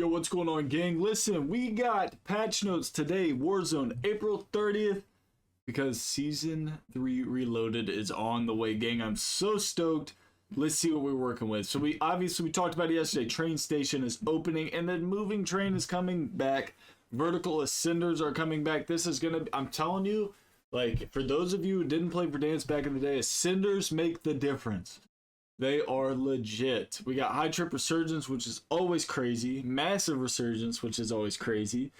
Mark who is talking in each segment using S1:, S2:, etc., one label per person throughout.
S1: Yo, what's going on, gang? Listen, we got patch notes today, Warzone, April 30th, because Season 3 Reloaded is on the way, gang. I'm so stoked. Let's see what we're working with. So we talked about it yesterday. Train station is opening, and then moving train is coming back. Vertical ascenders are coming back. This is gonna, I'm telling you, like, for those of you who didn't play Verdansk back in the day, ascenders make the difference. They are legit. We got high trip resurgence, which is always crazy. Massive resurgence, which is always crazy.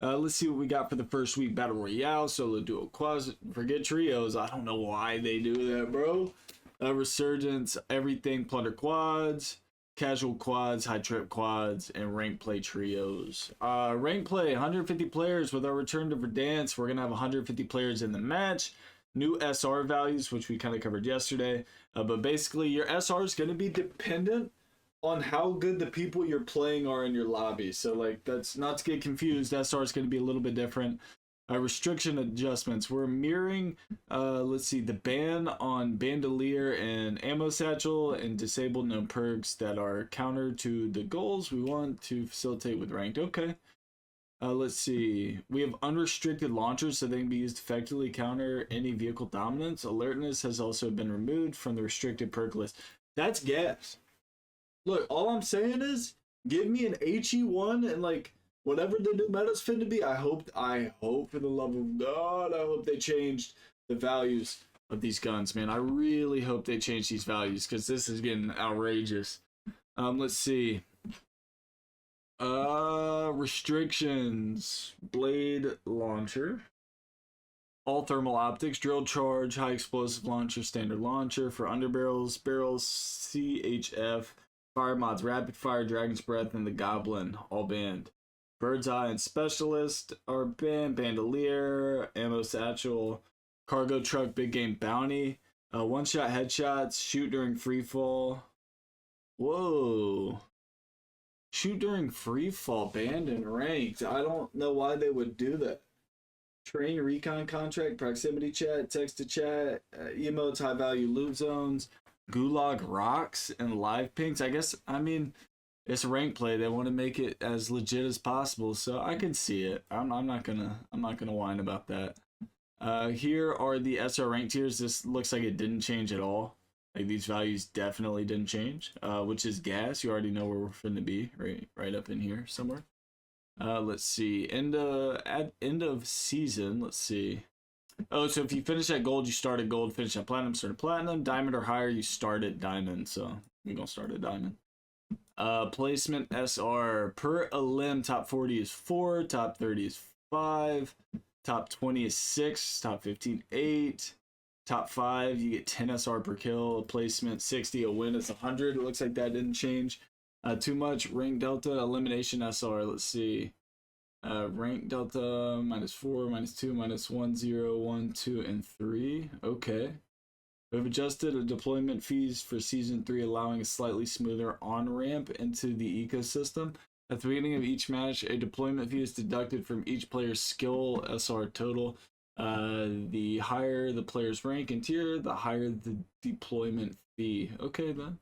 S1: Let's see what we got for the first week. Battle Royale, solo, duo, quads. Forget trios. I don't know why they do that, bro. Resurgence, everything, plunder quads, casual quads, high trip quads, and rank play trios. Rank play, 150 players. With our return to Verdansk, we're going to have 150 players in the match. New SR values, which we kind of covered yesterday. But basically, your SR is going to be dependent on how good the people you're playing are in your lobby. So, like, that's not to get confused. SR is going to be a little bit different. Restriction adjustments. We're mirroring, let's see, the ban on bandolier and ammo satchel, and disabled no perks that are counter to the goals we want to facilitate with ranked. Okay. Let's see. We have unrestricted launchers, so they can be used to effectively counter any vehicle dominance. Alertness has also been removed from the restricted perk list. That's gas. Look, all I'm saying is, give me an HE1 and, like, whatever the new meta's finna be. I hope for the love of God, I hope they changed the values of these guns, man. I really hope they change these values, because this is getting outrageous. Let's see. Restrictions. Blade launcher. All thermal optics, drill charge, high explosive launcher, standard launcher for underbarrels, barrels, CHF, fire mods, rapid fire, dragon's breath, and the goblin, all banned. Bird's eye and specialist are banned. Bandolier, ammo satchel, cargo truck, big game bounty, one shot headshots, shoot during free fall. Whoa. Shoot during free fall, banned and ranked. I don't know why they would do that. Train recon contract, proximity chat, text to chat, emotes, high value loot zones, gulag rocks, and live pings. I guess, I mean, it's rank play. They want to make it as legit as possible, so I can see it. I'm not gonna whine about that. Here are the SR rank tiers. This looks like it didn't change at all. Like, these values definitely didn't change, which is gas. You already know where we're finna be, right up in here somewhere. Let's see. End of season. Let's see. Oh, so if you finish at gold, you start at gold. Finish at platinum, start at platinum. Diamond or higher, you start at diamond. So we're gonna start at diamond. Placement SR per elim. Top 40 is 4. Top 30 is 5. Top 20 is 6. Top 15 8. Top 5, you get 10 SR per kill. A placement 60, a win is 100. It looks like that didn't change too much. Rank delta, elimination SR. Let's see. Rank delta -4, -2, -1, 0, 1, 2, and 3. Okay. We've adjusted the deployment fees for Season 3, allowing a slightly smoother on-ramp into the ecosystem. At the beginning of each match, a deployment fee is deducted from each player's skill SR total. The higher the player's rank and tier, the higher the deployment fee. Okay, then.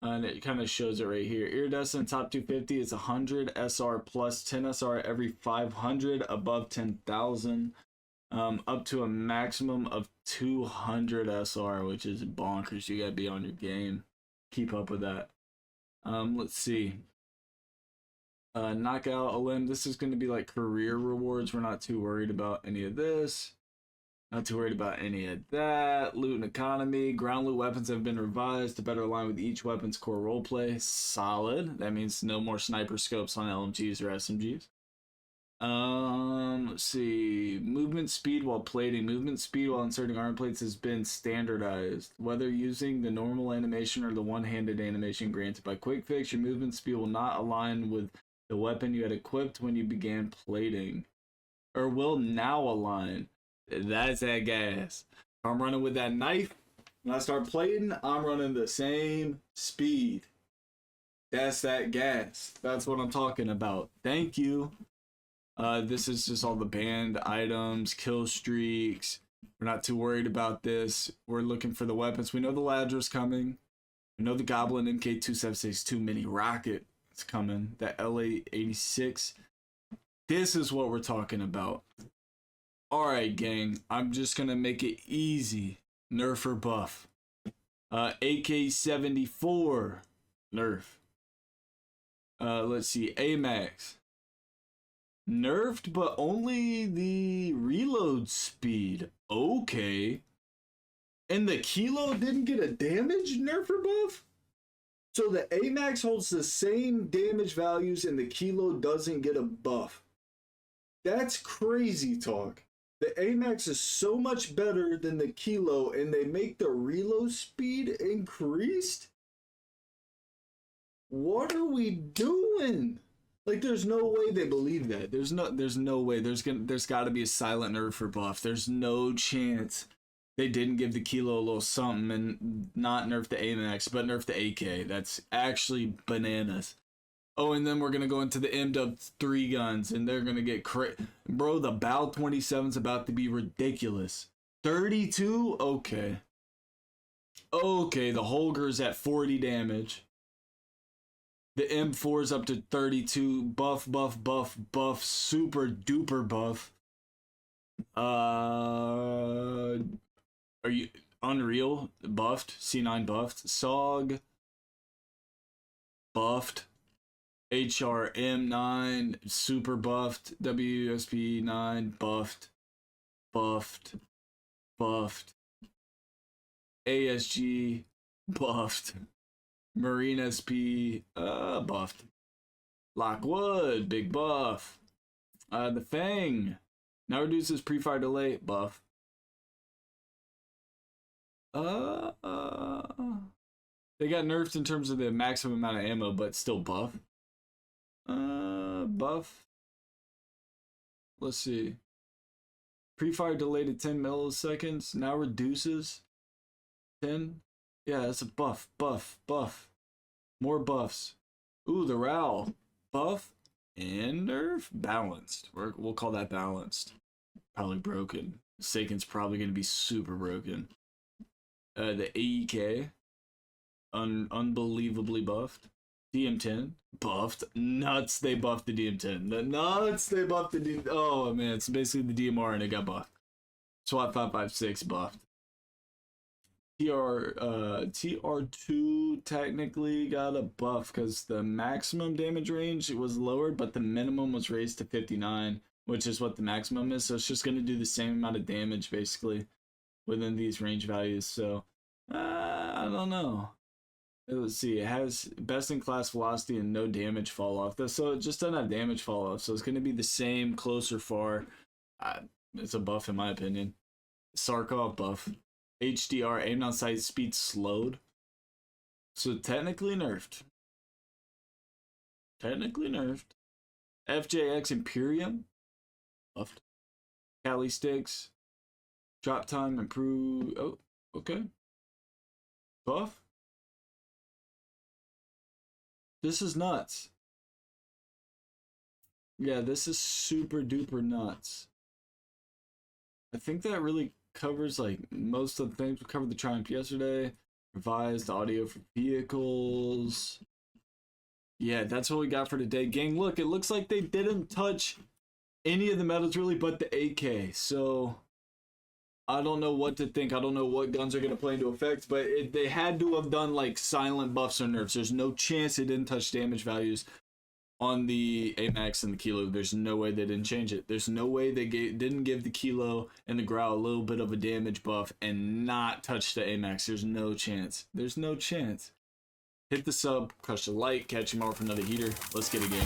S1: And it kind of shows it right here. Iridescent top 250 is 100 SR plus 10 SR every 500 above 10,000. Up to a maximum of 200 SR, which is bonkers. You gotta be on your game. Keep up with that. Let's see. Knockout elim. This is going to be like career rewards. We're not too worried about any of this. Not too worried about any of that. Loot and economy. Ground loot weapons have been revised to better align with each weapon's core roleplay. Solid. That means no more sniper scopes on LMGs or SMGs. Let's see. Movement speed while plating. Movement speed while inserting armor plates has been standardized. Whether using the normal animation or the one-handed animation granted by quick fix, your movement speed will not align with the weapon you had equipped when you began plating, or will now align. That's that gas. If I'm running with that knife, when I start plating, I'm running the same speed. That's that gas. That's what I'm talking about. Thank you. This is just all the banned items, kill streaks. We're not too worried about this. We're looking for the weapons. We know the Ladra's coming. We know the Goblin MK276 mini rocket It's coming. That LA86. This is what we're talking about. Alright, gang. I'm just gonna make it easy. Nerf or buff. AK-74. Nerf. Let's see. AMAX. Nerfed, but only the reload speed. Okay. And the kilo didn't get a damage nerf or buff? So the AMAX holds the same damage values and the kilo doesn't get a buff. That's crazy talk. The AMAX is so much better than the kilo and they make the reload speed increased? What are we doing? Like, there's no way they believe that. There's no way. There's got to be a silent nerf or buff. There's no chance they didn't give the kilo a little something and not nerf the AMAX, but nerf the AK. That's actually bananas. Oh, and then we're gonna go into the MW3 guns, and they're gonna get bro. The BAL 27's about to be ridiculous. 32? Okay. Okay, the Holger's at 40 damage. The M4's up to 32. Buff, buff, buff, buff. Super duper buff. Are you Unreal? Buffed. C9 buffed. SOG. Buffed. HRM9. Super buffed. WSP9. Buffed. Buffed. Buffed. ASG. Buffed. Marine SP, buffed. Lockwood, big buff. The Fang, now reduces pre-fire delay, buff. They got nerfed in terms of the maximum amount of ammo, but still buff. Buff. Let's see. Pre-fire delay to 10 milliseconds, now reduces 10. Yeah, that's a buff, buff, buff. More buffs. Ooh, the RAL. Buff and nerf. Balanced. We'll call that balanced. Probably broken. Saken's probably going to be super broken. The AEK. Unbelievably buffed. DM10. Buffed. Nuts, they buffed the DM10. The nuts, they buffed the DM10. Oh, man, it's basically the DMR and it got buffed. SWAT 556 buffed. TR2 technically got a buff because the maximum damage range was lowered, but the minimum was raised to 59, which is what the maximum is. So it's just going to do the same amount of damage basically within these range values. So I don't know. Let's see. It has best in class velocity and no damage fall off. So it just doesn't have damage fall off. So it's going to be the same close or far. It's a buff in my opinion. Sarkov buff. HDR, aim down sight speed slowed. So technically nerfed. Technically nerfed. FJX Imperium. Buffed. Cali sticks. Drop time improved. Oh, okay. Buff. This is nuts. Yeah, this is super duper nuts. I think that really covers like most of the things. We covered the Triumph yesterday. Revised audio for vehicles. Yeah, that's what we got for today, gang. Look, it looks like they didn't touch any of the medals really but the AK. So I don't know what to think. I don't know what guns are going to play into effect, but they had to have done like silent buffs or nerfs. There's no chance it didn't touch damage values on the AMAX and the kilo. There's no way they didn't change it. There's no way they didn't give the kilo and the growl a little bit of a damage buff and not touch the AMAX. There's no chance. There's no chance. Hit the sub, crush the like, catch you tomorrow for another heater. Let's get a game.